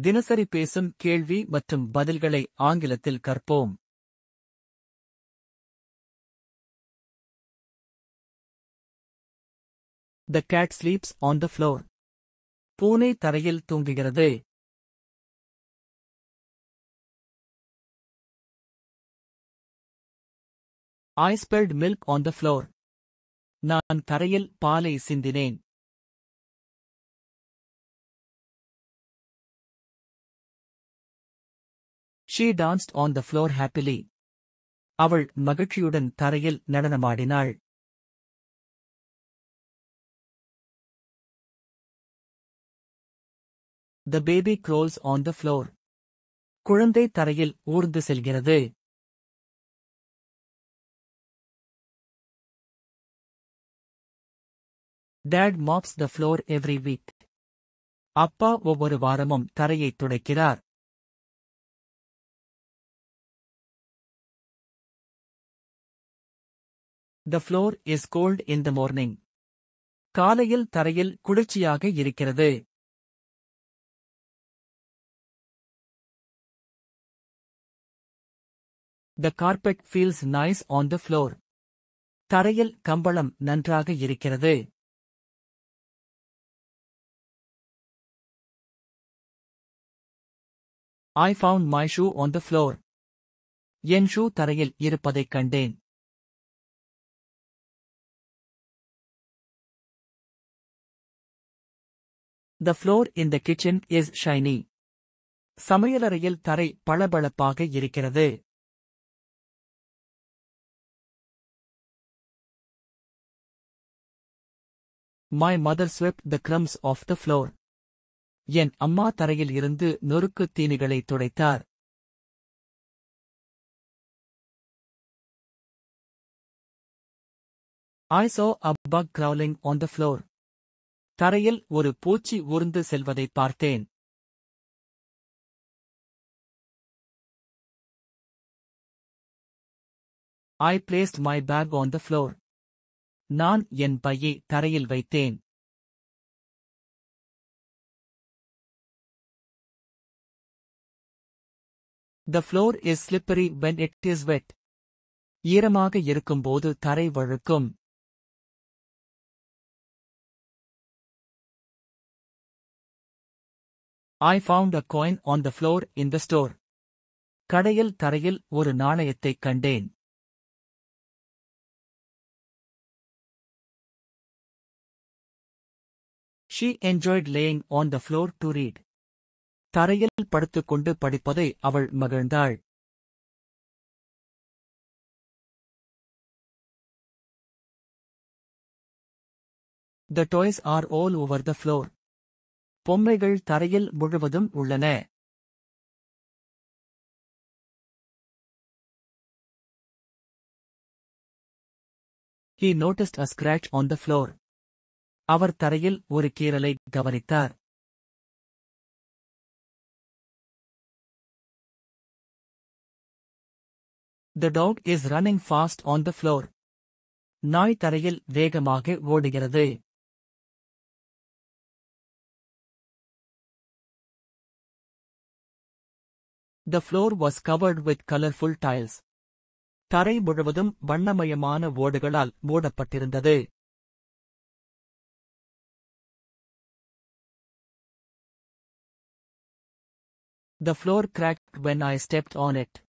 தினசரி பேசும் கேள்வி மற்றும் பதில்களை ஆங்கிலத்தில் கற்போம். The cat sleeps on the floor. பூனை தரையில் தூங்குகிறது. I spilled milk on the floor. நான் தரையில் பாலை சிந்தினேன். She danced on the floor happily. அவள் மகிழ்ச்சியுடன் தரையில் நடனமாடினாள். The baby crawls on the floor. குழந்தை தரையில் ஊர்ந்து செல்கிறது. Dad mops the floor every week. அப்பா ஒவ்வொரு வாரமும் தரையை துடைக்கிறார். The floor is cold in the morning. காலையில் தரையில் குளிர்ச்சியாக இருக்கிறது. The carpet feels nice on the floor. தரையில் கம்பளம் நன்றாக இருக்கிறது. I found my shoe on the floor. N shoe தரையில் இருப்பதைக் கண்டேன். The floor in the kitchen is shiny. சமையலறையில் தரை பளபளப்பாக இருக்கிறது. My mother swept the crumbs off the floor. என் அம்மா தரையில் இருந்து நொறுக்குத் தீனிகளை துடைத்தார். I saw a bug crawling on the floor. தரையில் ஒரு பூச்சி ஊர்ந்து செல்வதைப் பார்த்தேன். I placed my bag on the floor. நான் என் பையை தரையில் வைத்தேன். The floor is slippery when it is wet. ஈரமாக இருக்கும்போது தரை வழுக்கும். I found a coin on the floor in the store. கடையில் தரையில் ஒரு நாணயத்தைக் கண்டேன். She enjoyed laying on the floor to read. தரையில் படுத்துக்கொண்டு படிப்பதை அவள் மகிழ்ந்தாள். The toys are all over the floor. பொம்மைகள் தரையில் முழுவதும் உள்ளன. He noticed a scratch on the floor. அவர் தரையில் ஒரு கீறலை கவனித்தார். The dog is running fast on the floor. நாய் தரையில் வேகமாக ஓடுகிறது. The floor was covered with colorful tiles. தரை முழுவதும் வண்ணமயமான ஓடுகளால் மூடப்பட்டிருந்தது. The floor cracked when I stepped on it.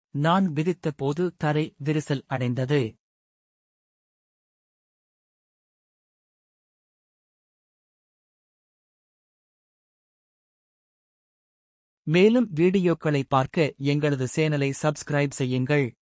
நான் விதித்த போது தரை விரிசல் அடைந்தது. மேலும் வீடியோக்களை பார்க்க எங்களது சேனலை சப்ஸ்கிரைப் செய்யுங்கள்.